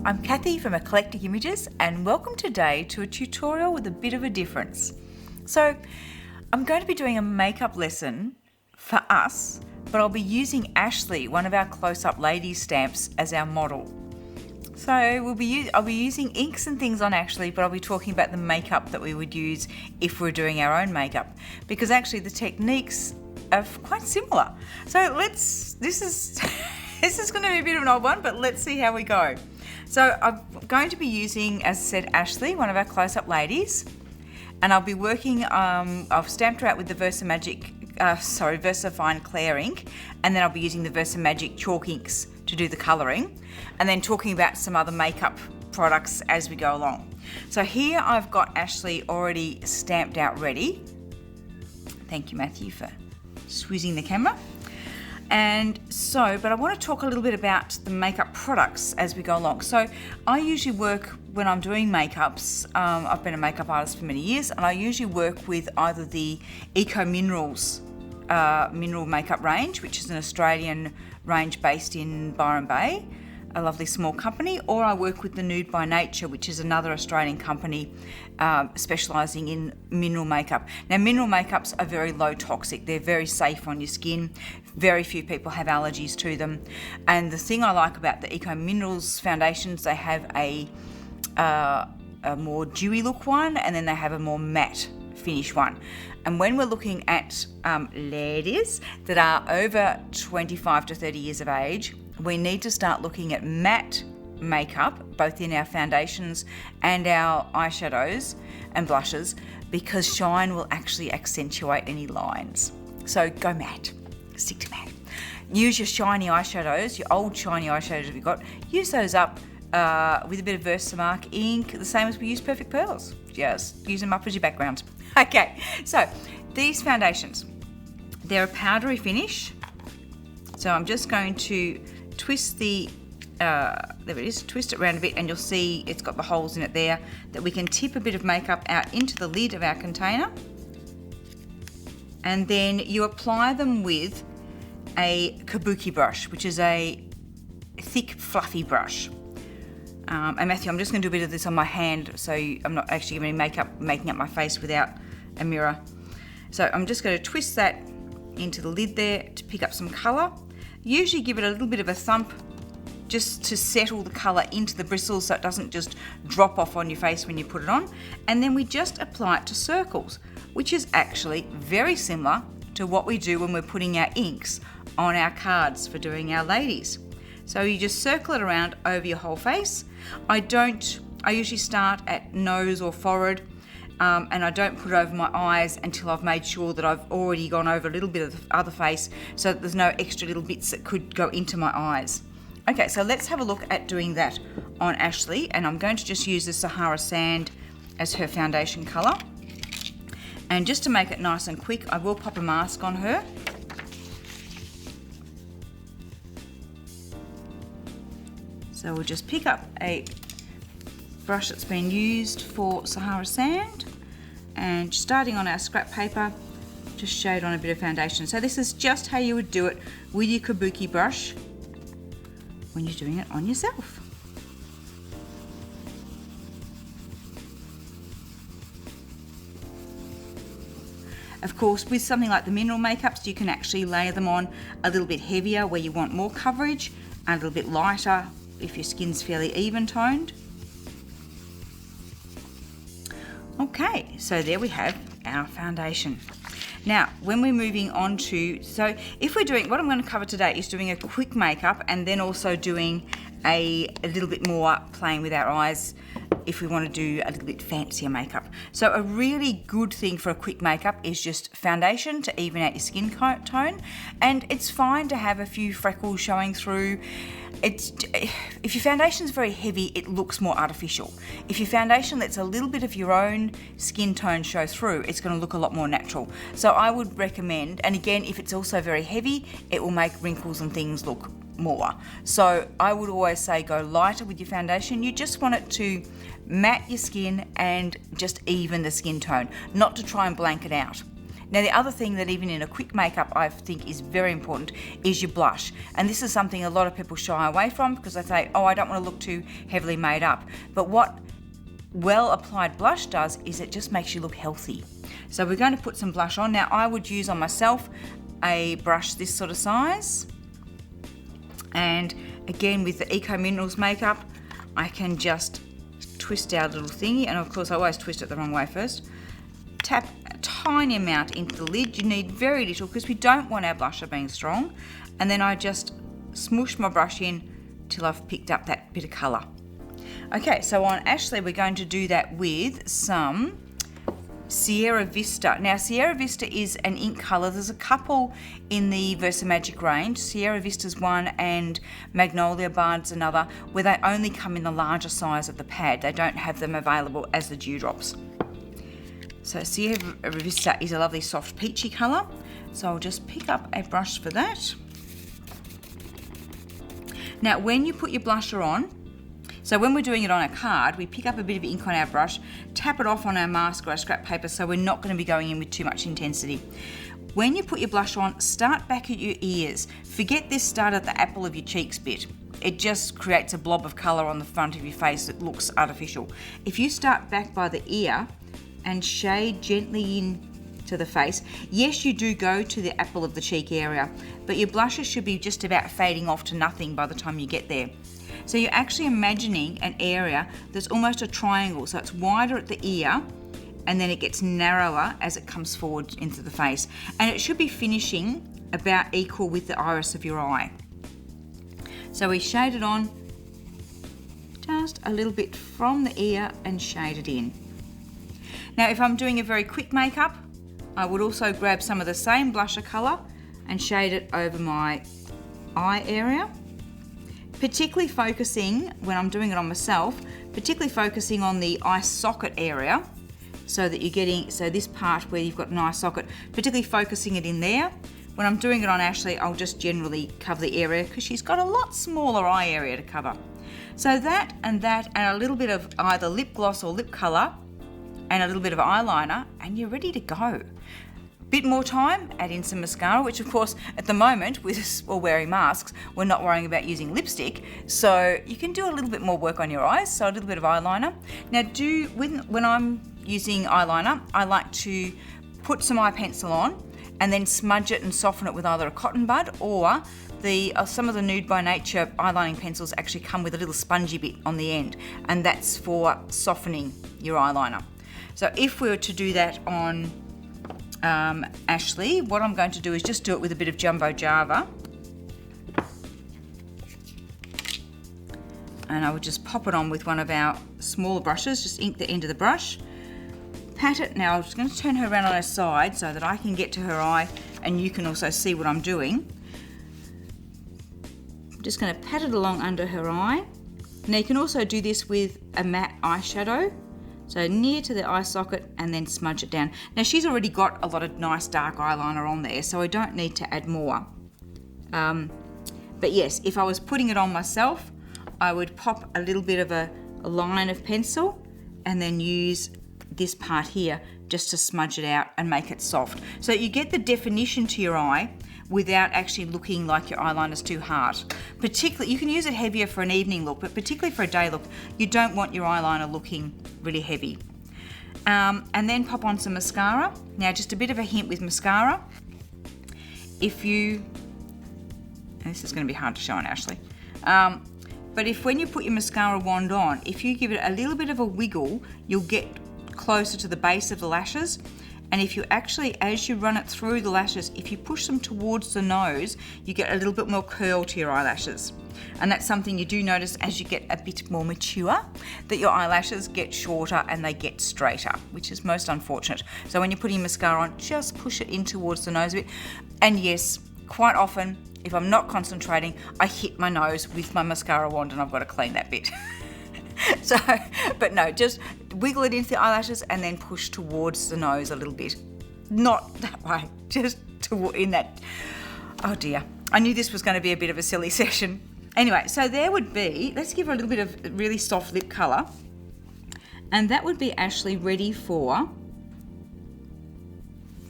I'm Kathy from Eclectic Images and welcome today to a tutorial with a bit of a difference. So I'm going to be doing a makeup lesson for us, but I'll be using Ashley, one of our close-up ladies stamps, as our model. So I'll be using inks and things on Ashley, but I'll be talking about the makeup that we would use if we're doing our own makeup, because actually the techniques are quite similar. So this is going to be a bit of an odd one, but let's see how we go. So I'm going to be using, as I said, Ashley, one of our close-up ladies, and I'll be working, I've stamped her out with the Versafine Clair ink, and then I'll be using the Versamagic chalk inks to do the colouring, and then talking about some other makeup products as we go along. So here I've got Ashley already stamped out ready. Thank you, Matthew, for squizzing the camera. But I want to talk a little bit about the makeup products as we go along. So I usually work, when I'm doing makeups, I've been a makeup artist for many years, and I usually work with either the Eco Minerals mineral makeup range, which is an Australian range based in Byron Bay, a lovely small company, or I work with the Nude by Nature, which is another Australian company specialising in mineral makeup. Now, mineral makeups are very low toxic. They're very safe on your skin. Very few people have allergies to them. And the thing I like about the Eco Minerals foundations, they have a more dewy look one, and then they have a more matte finish one. And when we're looking at ladies that are over 25 to 30 years of age, we need to start looking at matte makeup, both in our foundations and our eyeshadows and blushes, because shine will actually accentuate any lines. So go matte, stick to matte. Use your shiny eyeshadows, your old shiny eyeshadows if you've got, use those up with a bit of Versamark ink, the same as we use Perfect Pearls. Just use them up as your background. Okay, so these foundations, they're a powdery finish. So I'm just going to twist there it is, twist it around a bit, and you'll see it's got the holes in it there that we can tip a bit of makeup out into the lid of our container. And then you apply them with a kabuki brush, which is a thick, fluffy brush. And Matthew, I'm just going to do a bit of this on my hand, so I'm not actually going to be making up my face without a mirror. So I'm just going to twist that into the lid there to pick up some colour. Usually give it a little bit of a thump just to settle the colour into the bristles so it doesn't just drop off on your face when you put it on. And then we just apply it to circles, which is actually very similar to what we do when we're putting our inks on our cards for doing our ladies. So you just circle it around over your whole face. I usually start at nose or forehead, and I don't put it over my eyes until I've made sure that I've already gone over a little bit of the other face so that there's no extra little bits that could go into my eyes. Okay, so let's have a look at doing that on Ashley, and I'm going to just use the Sahara Sand as her foundation colour. And just to make it nice and quick, I will pop a mask on her. So we'll just pick up a brush that's been used for Sahara Sand, and starting on our scrap paper, just shade on a bit of foundation. So this is just how you would do it with your kabuki brush when you're doing it on yourself. Of course, with something like the mineral makeups, you can actually layer them on a little bit heavier where you want more coverage, and a little bit lighter if your skin's fairly even toned. Okay, so there we have our foundation. Now, when we're moving on to, so if we're doing, what I'm going to cover today is doing a quick makeup, and then also doing a little bit more playing with our eyes if we want to do a little bit fancier makeup. So a really good thing for a quick makeup is just foundation to even out your skin tone, and it's fine to have a few freckles showing through. If your foundation is very heavy, it looks more artificial. If your foundation lets a little bit of your own skin tone show through, it's going to look a lot more natural. So I would recommend, and again, if it's also very heavy, it will make wrinkles and things look more. So I would always say go lighter with your foundation. You just want it to matte your skin and just even the skin tone, not to try and blank it out. Now the other thing that even in a quick makeup I think is very important is your blush. And this is something a lot of people shy away from because they say, oh, I don't want to look too heavily made up. But what well applied blush does is it just makes you look healthy. So we're going to put some blush on. Now I would use on myself a brush this sort of size. And again with the Eco Minerals makeup, I can just twist out a little thingy, and of course I always twist it the wrong way first. Tap a tiny amount into the lid. You need very little because we don't want our blusher being strong. And then I just smoosh my brush in till I've picked up that bit of colour. Okay, so on Ashley we're going to do that with some Sierra Vista. Now Sierra Vista is an ink colour. There's a couple in the Versamagic range. Sierra Vista's one and Magnolia Bard's another, where they only come in the larger size of the pad. They don't have them available as the dewdrops. So Sierra Vista is a lovely soft peachy colour. So I'll just pick up a brush for that. Now when you put your blusher on, so when we're doing it on a card, we pick up a bit of ink on our brush, tap it off on our mask or our scrap paper, so we're not going to be going in with too much intensity. When you put your blush on, start back at your ears. Forget this start at the apple of your cheeks bit. It just creates a blob of colour on the front of your face that looks artificial. If you start back by the ear and shade gently in to the face, yes, you do go to the apple of the cheek area, but your blusher should be just about fading off to nothing by the time you get there. So you're actually imagining an area that's almost a triangle, so it's wider at the ear and then it gets narrower as it comes forward into the face. And it should be finishing about equal with the iris of your eye. So we shade it on just a little bit from the ear and shade it in. Now if I'm doing a very quick makeup, I would also grab some of the same blusher colour and shade it over my eye area. Particularly focusing, when I'm doing it on myself, particularly focusing on the eye socket area, so that you're getting, so this part where you've got an eye socket, particularly focusing it in there. When I'm doing it on Ashley, I'll just generally cover the area because she's got a lot smaller eye area to cover. So that and a little bit of either lip gloss or lip colour and a little bit of eyeliner and you're ready to go. Bit more time, add in some mascara, which of course at the moment with us all wearing masks, we're not worrying about using lipstick, so you can do a little bit more work on your eyes, so a little bit of eyeliner. Now when I'm using eyeliner, I like to put some eye pencil on and then smudge it and soften it with either a cotton bud or some of the Nude by Nature eyelining pencils actually come with a little spongy bit on the end, and that's for softening your eyeliner. So if we were to do that on Ashley, what I'm going to do is just do it with a bit of Jumbo Java, and I would just pop it on with one of our smaller brushes, just ink the end of the brush, pat it. Now I'm just going to turn her around on her side so that I can get to her eye and you can also see what I'm doing. I'm just going to pat it along under her eye. Now you can also do this with a matte eyeshadow. So near to the eye socket and then smudge it down. Now she's already got a lot of nice dark eyeliner on there, so I don't need to add more. But yes, if I was putting it on myself, I would pop a little bit of a line of pencil and then use this part here just to smudge it out and make it soft. So you get the definition to your eye without actually looking like your eyeliner's too hard. Particularly, you can use it heavier for an evening look, but particularly for a day look, you don't want your eyeliner looking really heavy. And then pop on some mascara. Now just a bit of a hint with mascara. If you, and this is going to be hard to show on Ashley, but when you put your mascara wand on, if you give it a little bit of a wiggle, you'll get closer to the base of the lashes. And if you actually, as you run it through the lashes, if you push them towards the nose, you get a little bit more curl to your eyelashes. And that's something you do notice as you get a bit more mature, that your eyelashes get shorter and they get straighter, which is most unfortunate. So when you're putting mascara on, just push it in towards the nose a bit. And yes, quite often, if I'm not concentrating, I hit my nose with my mascara wand and I've got to clean that bit. So, but no, just wiggle it into the eyelashes and then push towards the nose a little bit. Not that way, just in that. Oh dear, I knew this was going to be a bit of a silly session. Anyway, so there would be, let's give her a little bit of really soft lip colour. And that would be Ashley ready for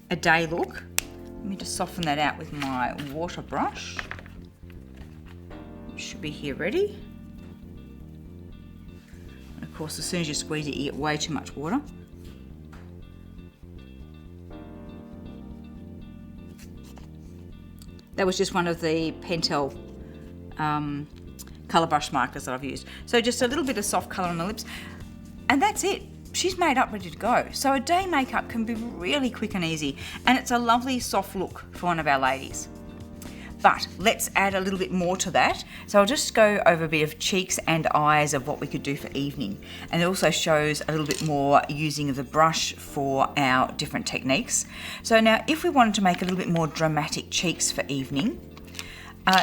a day look. Let me just soften that out with my water brush. It should be here ready. And of course, as soon as you squeeze it, you get way too much water. That was just one of the Pentel colour brush markers that I've used. So just a little bit of soft colour on the lips, and that's it. She's made up, ready to go. So a day makeup can be really quick and easy, and it's a lovely soft look for one of our ladies. But let's add a little bit more to that. So I'll just go over a bit of cheeks and eyes of what we could do for evening. And it also shows a little bit more using the brush for our different techniques. So now if we wanted to make a little bit more dramatic cheeks for evening,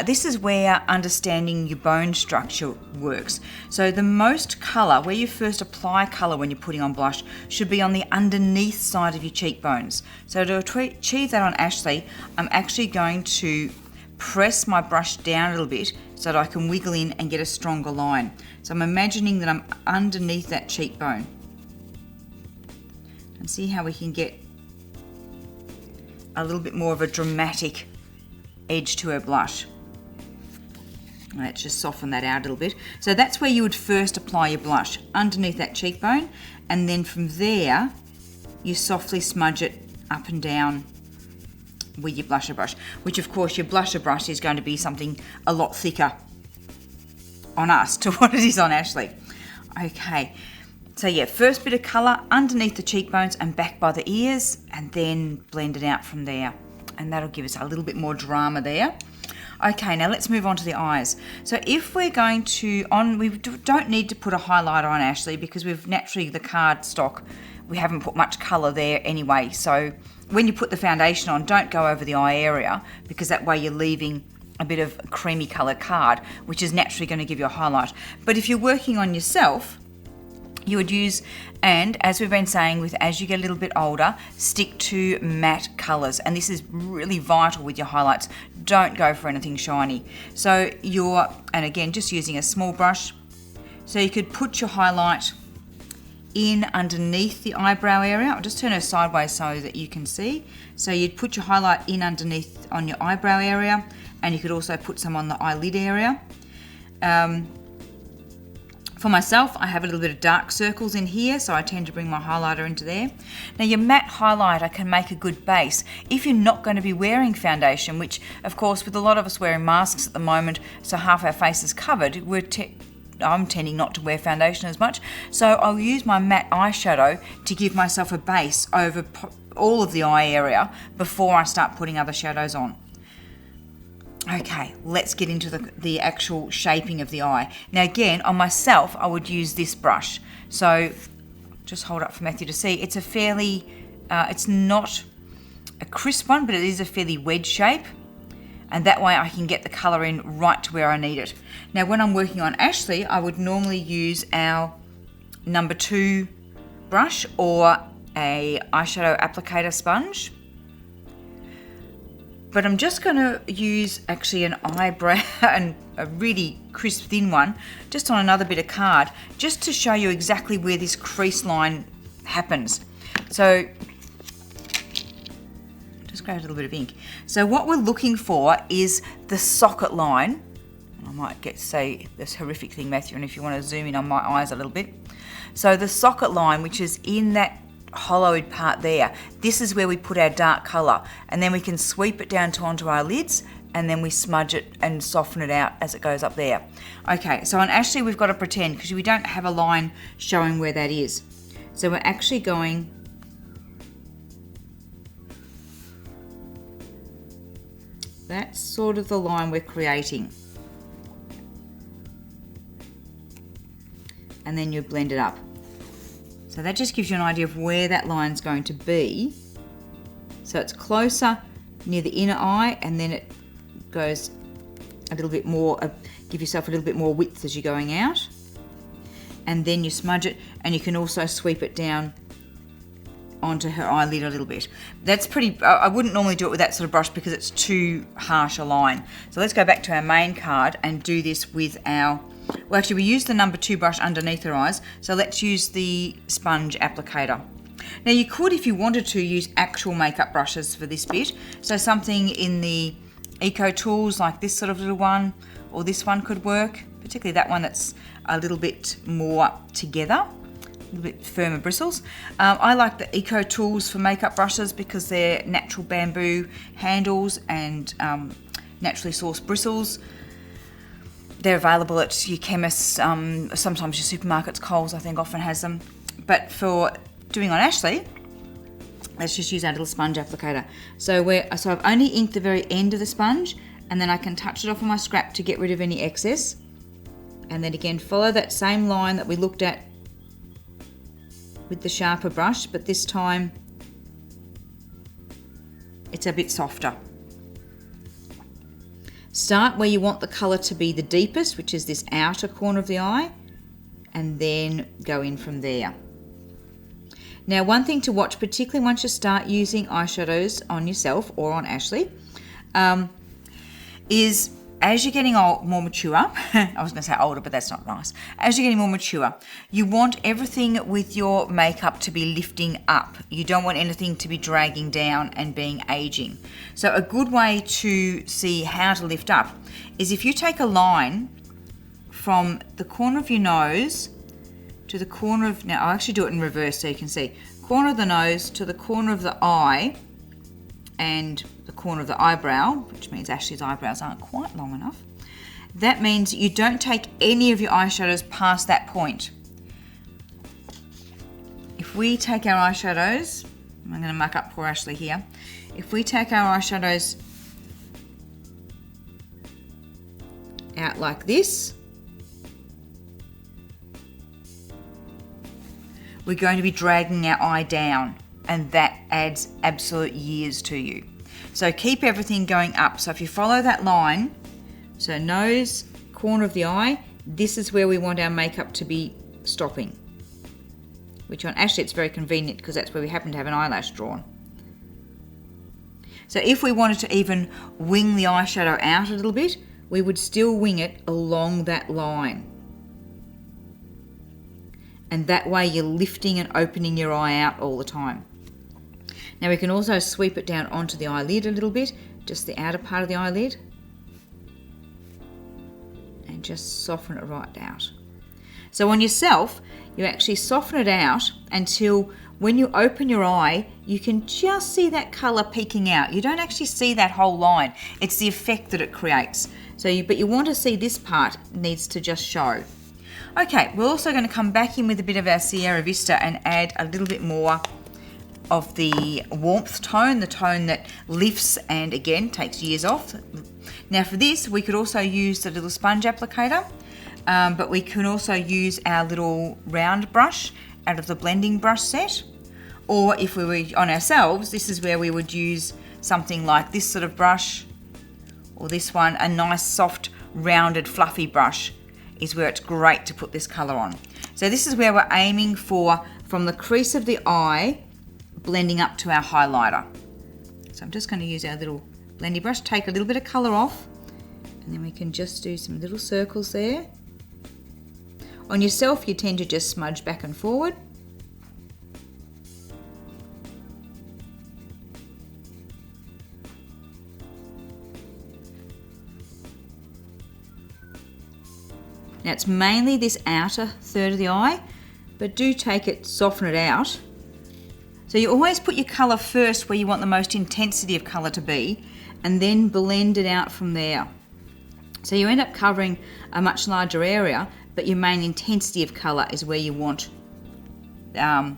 this is where understanding your bone structure works. So the most colour, where you first apply colour when you're putting on blush, should be on the underneath side of your cheekbones. So to achieve that on Ashley, I'm actually going to press my brush down a little bit so that I can wiggle in and get a stronger line. So I'm imagining that I'm underneath that cheekbone. And see how we can get a little bit more of a dramatic edge to her blush. Let's just soften that out a little bit. So that's where you would first apply your blush, underneath that cheekbone, and then from there you softly smudge it up and down with your blusher brush, which of course your blusher brush is going to be something a lot thicker on us to what it is on Ashley. Okay, so yeah, first bit of colour underneath the cheekbones and back by the ears, and then blend it out from there, and that'll give us a little bit more drama there. Okay, now let's move on to the eyes. So if we're going to, we don't need to put a highlighter on Ashley because we've naturally, the card stock, we haven't put much colour there anyway. So when you put the foundation on, don't go over the eye area, because that way you're leaving a bit of creamy coloured card, which is naturally going to give you a highlight. But if you're working on yourself, you would use, and as we've been saying, as you get a little bit older, stick to matte colours, and this is really vital with your highlights. Don't go for anything shiny. So and again, just using a small brush, so you could put your highlight in underneath the eyebrow area. I'll just turn her sideways so that you can see. So you'd put your highlight in underneath on your eyebrow area, and you could also put some on the eyelid area. For myself, I have a little bit of dark circles in here, so I tend to bring my highlighter into there. Now your matte highlighter can make a good base if you're not going to be wearing foundation, which of course with a lot of us wearing masks at the moment, so half our face is covered, I'm tending not to wear foundation as much, so I'll use my matte eyeshadow to give myself a base over all of the eye area before I start putting other shadows on. Okay, let's get into the actual shaping of the eye. Now again, on myself, I would use this brush. So just hold up for Matthew to see. It's a fairly, it's not a crisp one, but it is a fairly wedge shape. And that way I can get the colour in right to where I need it. Now when I'm working on Ashley, I would normally use our number 2 brush or a eyeshadow applicator sponge. But I'm just going to use actually an eyebrow and a really crisp thin one just on another bit of card, just to show you exactly where this crease line happens. So just grab a little bit of ink. So what we're looking for is the socket line. I might say this horrific thing, Matthew, and if you want to zoom in on my eyes a little bit. So the socket line, which is in that hollowed part there, this is where we put our dark colour, and then we can sweep it down onto our lids, and then we smudge it and soften it out as it goes up there. Okay, so on Ashley we've got to pretend, because we don't have a line showing where that is. So we're actually going that's sort of the line we're creating, and then you blend it up. So that just gives you an idea of where that line's going to be. So it's closer near the inner eye, and then it goes a little bit more, give yourself a little bit more width as you're going out. And then you smudge it, and you can also sweep it down onto her eyelid a little bit. That's pretty, I wouldn't normally do it with that sort of brush because it's too harsh a line. So let's go back to our main card and do this with our, well actually we used the number 2 brush underneath her eyes, so let's use the sponge applicator. Now you could, if you wanted to, use actual makeup brushes for this bit. So something in the Eco Tools, like this sort of little one, or this one could work, particularly that one that's a little bit more together, a little bit firmer bristles. I like the Eco Tools for makeup brushes because they're natural bamboo handles and naturally sourced bristles. They're available at your chemists, sometimes your supermarkets. Coles, I think, often has them. But for doing on Ashley, let's just use our little sponge applicator. So I've only inked the very end of the sponge, and then I can touch it off on my scrap to get rid of any excess. And then again, follow that same line that we looked at with the sharper brush, but this time it's a bit softer. Start where you want the colour to be the deepest, which is this outer corner of the eye, and then go in from there. Now, one thing to watch, particularly once you start using eyeshadows on yourself or on Ashley, is as you're getting more mature, I was going to say older, but that's not nice. As you're getting more mature, you want everything with your makeup to be lifting up. You don't want anything to be dragging down and being aging. So a good way to see how to lift up is if you take a line from the corner of your nose to the corner of, now I'll actually do it in reverse so you can see, corner of the nose to the corner of the eye and the corner of the eyebrow, which means Ashley's eyebrows aren't quite long enough. That means you don't take any of your eyeshadows past that point. If we take our eyeshadows, I'm going to muck up poor Ashley here. If we take our eyeshadows out like this, we're going to be dragging our eye down, and that adds absolute years to you. So keep everything going up. So if you follow that line, so nose, corner of the eye, this is where we want our makeup to be stopping. Which on Ashley it's very convenient because that's where we happen to have an eyelash drawn. So if we wanted to even wing the eyeshadow out a little bit, we would still wing it along that line. And that way you're lifting and opening your eye out all the time. Now we can also sweep it down onto the eyelid a little bit, just the outer part of the eyelid, and just soften it right out. So on yourself, you actually soften it out until when you open your eye, you can just see that colour peeking out. You don't actually see that whole line. It's the effect that it creates. But you want to see this part needs to just show. Okay, we're also going to come back in with a bit of our Sierra Vista and add a little bit more of the warmth tone, the tone that lifts and again takes years off. Now for this, we could also use the little sponge applicator, but we can also use our little round brush out of the blending brush set. Or if we were on ourselves, this is where we would use something like this sort of brush, or this one, a nice soft rounded fluffy brush is where it's great to put this colour on. So this is where we're aiming for, from the crease of the eye, blending up to our highlighter. So I'm just going to use our little blendy brush, take a little bit of colour off, and then we can just do some little circles there. On yourself, you tend to just smudge back and forward. Now it's mainly this outer third of the eye, but do take it, soften it out. So you always put your colour first where you want the most intensity of colour to be, and then blend it out from there. So you end up covering a much larger area, but your main intensity of colour is where you want, the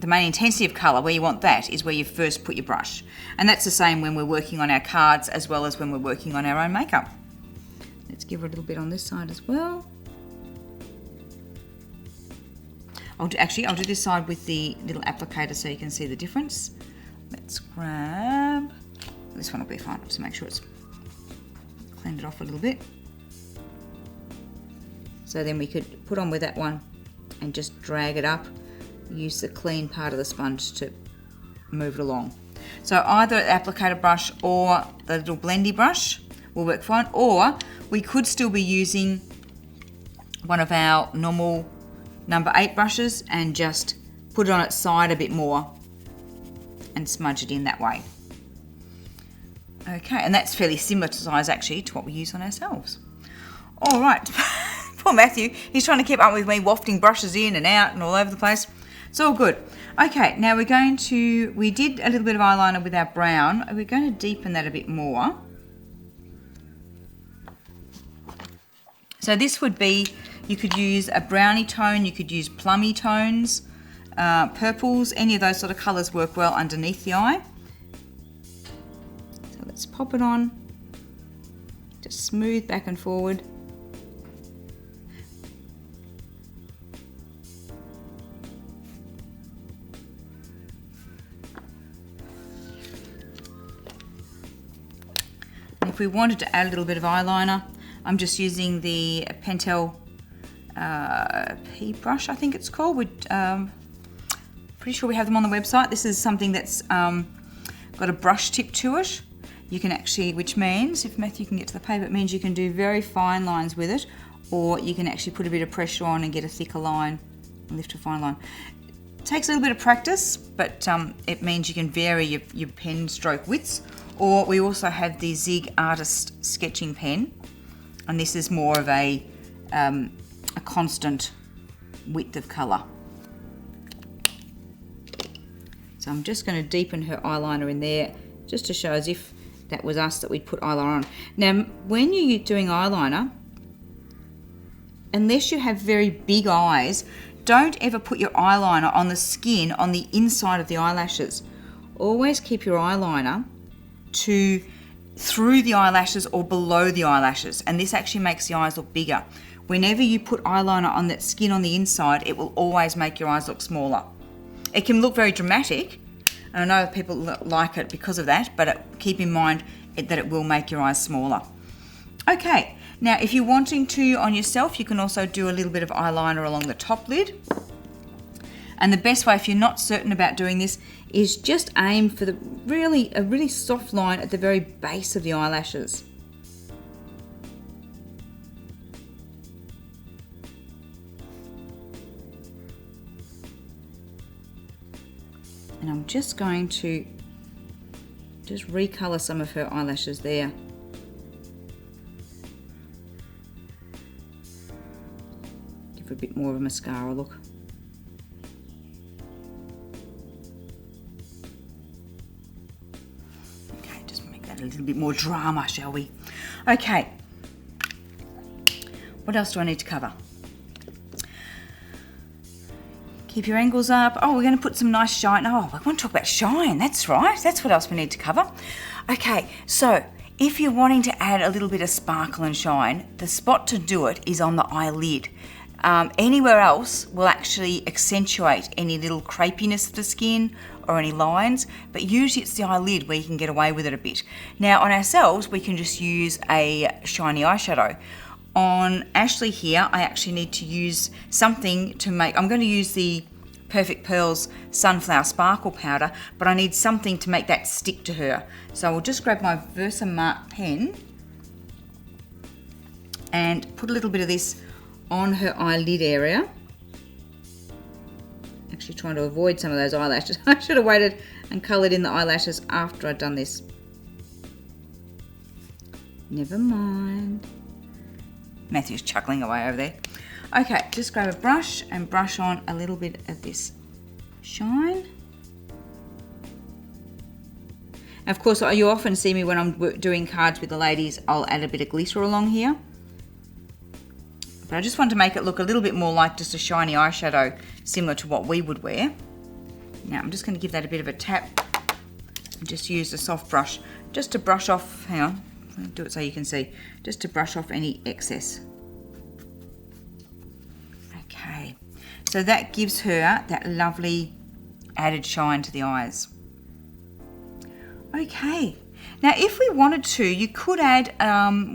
main intensity of colour, where you want that is where you first put your brush. And that's the same when we're working on our cards as well as when we're working on our own makeup. Let's give it a little bit on this side as well. I'll do this side with the little applicator so you can see the difference. Let's grab, this one will be fine, just make sure it's cleaned it off a little bit. So then we could put on with that one and just drag it up, use the clean part of the sponge to move it along. So either the applicator brush or the little blendy brush will work fine, or we could still be using one of our normal number 8 brushes and just put it on its side a bit more and smudge it in that way. Okay, and that's fairly similar to size actually to what we use on ourselves. All right, poor Matthew, he's trying to keep up with me wafting brushes in and out and all over the place. It's all good. Okay, now we did a little bit of eyeliner with our brown. We're going to deepen that a bit more. So this would be, you could use a brownie tone, you could use plummy tones, purples, any of those sort of colours work well underneath the eye. So let's pop it on, just smooth back and forward. And if we wanted to add a little bit of eyeliner, I'm just using the Pentel P brush, I think it's called. Pretty sure we have them on the website. This is something that's got a brush tip to it. You can actually, which means, if Matthew can get to the paper, it means you can do very fine lines with it, or you can actually put a bit of pressure on and get a thicker line and lift a fine line. It takes a little bit of practice, but it means you can vary your pen stroke widths. Or we also have the Zig Artist sketching pen, and this is more of a constant width of colour. So I'm just going to deepen her eyeliner in there, just to show as if that was us that we'd put eyeliner on. Now, when you're doing eyeliner, unless you have very big eyes, don't ever put your eyeliner on the skin on the inside of the eyelashes. Always keep your eyeliner through the eyelashes or below the eyelashes, and this actually makes the eyes look bigger. Whenever you put eyeliner on that skin on the inside, it will always make your eyes look smaller. It can look very dramatic, and I know people like it because of that, but keep in mind that it will make your eyes smaller. Okay, now if you're wanting to on yourself, you can also do a little bit of eyeliner along the top lid. And the best way, if you're not certain about doing this, is just aim for a really soft line at the very base of the eyelashes. And I'm just going to recolour some of her eyelashes there. Give her a bit more of a mascara look. Okay, just make that a little bit more drama, shall we? Okay. What else do I need to cover? Keep your angles up. Oh, we're going to put some nice shine. Oh, we want to talk about shine. That's right. That's what else we need to cover. Okay, so if you're wanting to add a little bit of sparkle and shine, the spot to do it is on the eyelid. Anywhere else will actually accentuate any little crepiness of the skin or any lines, but usually it's the eyelid where you can get away with it a bit. Now, on ourselves, we can just use a shiny eyeshadow. On Ashley here, I actually need to use something to make, I'm going to use the Perfect Pearls Sunflower Sparkle Powder, but I need something to make that stick to her. So I'll just grab my Versamark pen and put a little bit of this on her eyelid area. Actually trying to avoid some of those eyelashes. I should have waited and coloured in the eyelashes after I'd done this. Never mind. Matthew's chuckling away over there. Okay, just grab a brush and brush on a little bit of this shine. Of course, you often see me when I'm doing cards with the ladies, I'll add a bit of glitter along here. But I just want to make it look a little bit more like just a shiny eyeshadow, similar to what we would wear. Now I'm just going to give that a bit of a tap and just use a soft brush just to brush off, hang on, I'll do it so you can see, just to brush off any excess. Okay, so that gives her that lovely added shine to the eyes. Okay, now if we wanted to, you could add,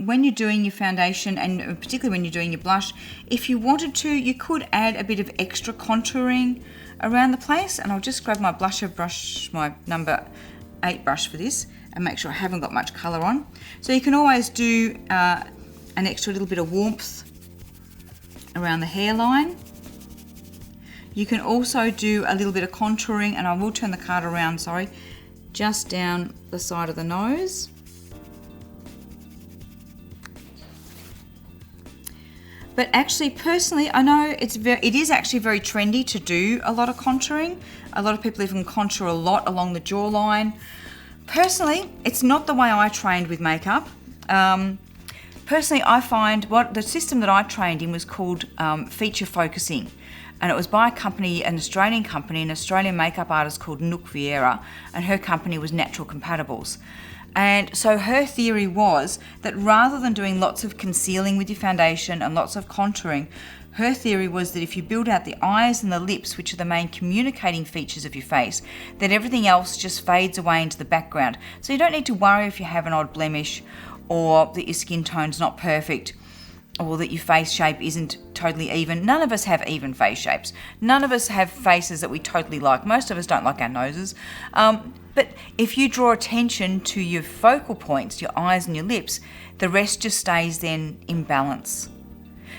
when you're doing your foundation and particularly when you're doing your blush, if you wanted to, you could add a bit of extra contouring around the place. And I'll just grab my blusher brush, my number 8 brush for this, and make sure I haven't got much colour on. So you can always do an extra little bit of warmth around the hairline. You can also do a little bit of contouring, and I will turn the card around, sorry, just down the side of the nose. But actually, personally, I know it is actually very trendy to do a lot of contouring. A lot of people even contour a lot along the jawline. Personally, it's not the way I trained with makeup. Personally, I find what the system that I trained in was called feature focusing. And it was by an Australian company, an Australian makeup artist called Nook Vieira, and her company was Natural Compatibles. And so her theory was that rather than doing lots of concealing with your foundation and lots of contouring, her theory was that if you build out the eyes and the lips, which are the main communicating features of your face, that everything else just fades away into the background. So you don't need to worry if you have an odd blemish, or that your skin tone's not perfect, or that your face shape isn't totally even. None of us have even face shapes. None of us have faces that we totally like. Most of us don't like our noses. But if you draw attention to your focal points, your eyes and your lips, the rest just stays then in balance.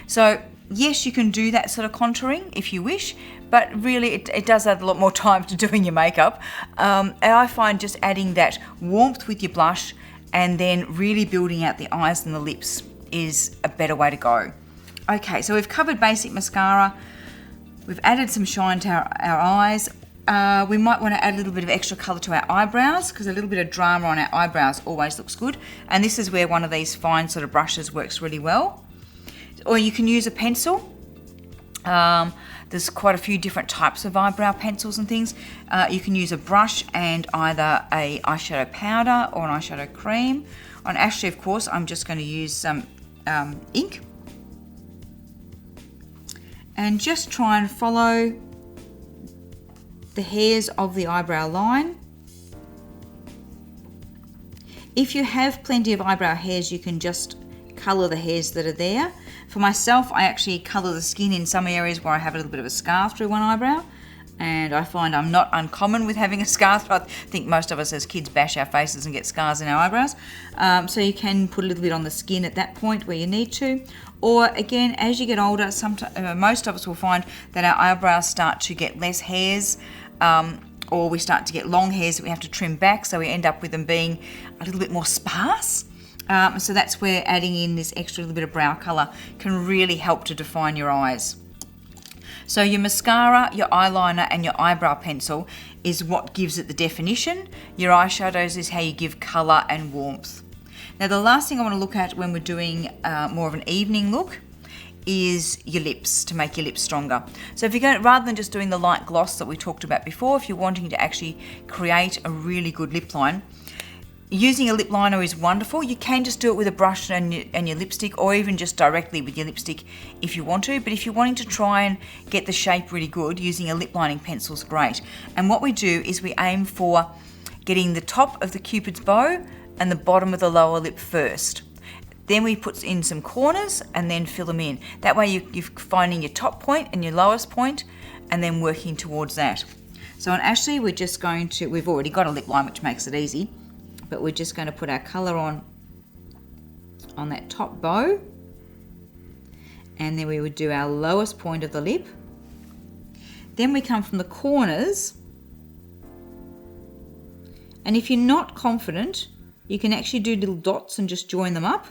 So yes, you can do that sort of contouring if you wish, but really it does add a lot more time to doing your makeup. And I find just adding that warmth with your blush and then really building out the eyes and the lips is a better way to go. Okay, so we've covered basic mascara. We've added some shine to our eyes. We might want to add a little bit of extra colour to our eyebrows, because a little bit of drama on our eyebrows always looks good. And this is where one of these fine sort of brushes works really well. Or you can use a pencil. There's quite a few different types of eyebrow pencils and things. You can use a brush and either a eyeshadow powder or an eyeshadow cream. On Ashley, of course, I'm just going to use some ink. And just try and follow the hairs of the eyebrow line. If you have plenty of eyebrow hairs, you can just colour the hairs that are there. For myself, I actually colour the skin in some areas where I have a little bit of a scar through one eyebrow, and I find I'm not uncommon with having a scar. I think most of us as kids bash our faces and get scars in our eyebrows. So you can put a little bit on the skin at that point where you need to. Or again, as you get older, most of us will find that our eyebrows start to get less hairs, or we start to get long hairs that we have to trim back, so we end up with them being a little bit more sparse. So that's where adding in this extra little bit of brow colour can really help to define your eyes. So your mascara, your eyeliner and your eyebrow pencil is what gives it the definition. Your eyeshadows is how you give colour and warmth. Now the last thing I want to look at when we're doing more of an evening look is your lips, to make your lips stronger. So if you're going, rather than just doing the light gloss that we talked about before, if you're wanting to actually create a really good lip line, using a lip liner is wonderful. You can just do it with a brush and your lipstick, or even just directly with your lipstick if you want to. But if you're wanting to try and get the shape really good, using a lip lining pencil is great. And what we do is we aim for getting the top of the Cupid's bow and the bottom of the lower lip first. Then we put in some corners and then fill them in. That way you're finding your top point and your lowest point and then working towards that. So on Ashley, we've already got a lip line, which makes it easy. But we're just going to put our colour on that top bow, and then we would do our lowest point of the lip. Then we come from the corners, and if you're not confident, you can actually do little dots and just join them up.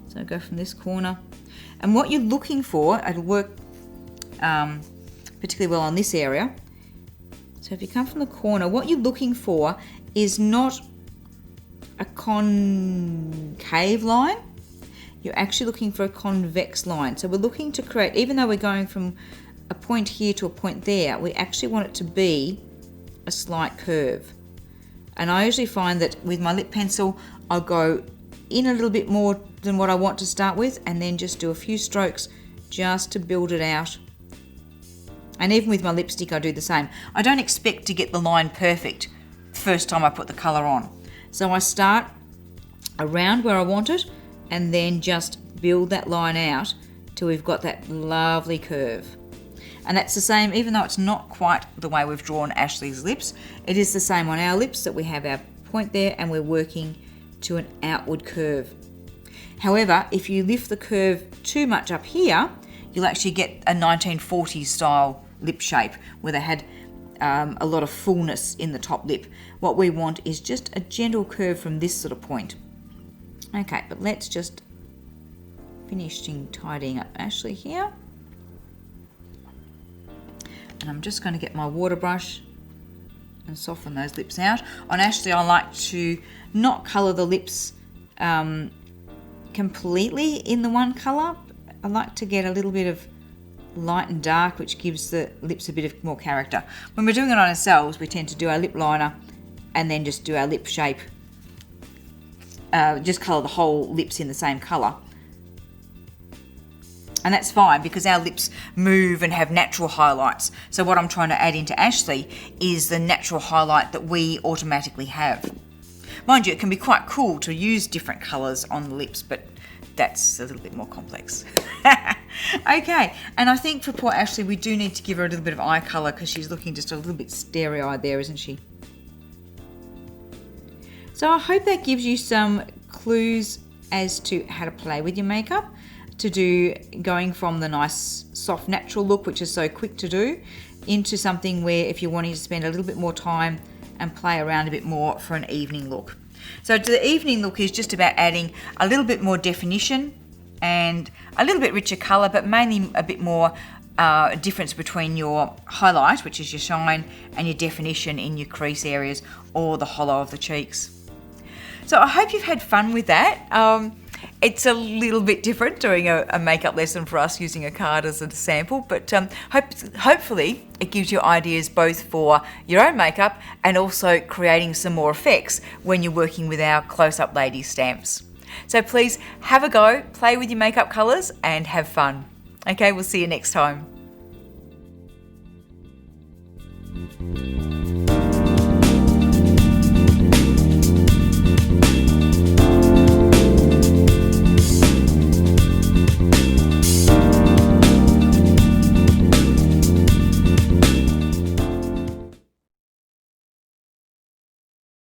So go from this corner, and what you're looking for, it'll work particularly well on this area. So if you come from the corner, what you're looking for is not a concave line, you're actually looking for a convex line. So we're looking to create, even though we're going from a point here to a point there, we actually want it to be a slight curve. And I usually find that with my lip pencil, I'll go in a little bit more than what I want to start with, and then just do a few strokes just to build it out. And even with my lipstick, I do the same. I don't expect to get the line perfect the first time I put the colour on. So I start around where I want it and then just build that line out till we've got that lovely curve. And that's the same, even though it's not quite the way we've drawn Ashley's lips, it is the same on our lips, that we have our point there and we're working to an outward curve. However, if you lift the curve too much up here, you'll actually get a 1940s style lip shape where they had a lot of fullness in the top lip. What we want is just a gentle curve from this sort of point. Okay, but let's just finish tidying up Ashley here. And I'm just going to get my water brush and soften those lips out. On Ashley, I like to not colour the lips completely in the one colour. I like to get a little bit of light and dark, which gives the lips a bit of more character. When we're doing it on ourselves, we tend to do our lip liner and then just do our lip shape. Just colour the whole lips in the same colour. And that's fine because our lips move and have natural highlights. So what I'm trying to add into Ashley is the natural highlight that we automatically have. Mind you, it can be quite cool to use different colours on the lips, but that's a little bit more complex. Okay, and I think for poor Ashley, we do need to give her a little bit of eye colour because she's looking just a little bit starey-eyed there, isn't she? So I hope that gives you some clues as to how to play with your makeup, to do going from the nice soft natural look, which is so quick to do, into something where if you're wanting to spend a little bit more time and play around a bit more for an evening look. So the evening look is just about adding a little bit more definition and a little bit richer colour, but mainly a bit more difference between your highlight, which is your shine, and your definition in your crease areas or the hollow of the cheeks. So I hope you've had fun with that. It's a little bit different doing a makeup lesson for us using a card as a sample, but hopefully it gives you ideas both for your own makeup and also creating some more effects when you're working with our close-up ladies stamps. So please have a go, play with your makeup colours and have fun. Okay, we'll see you next time.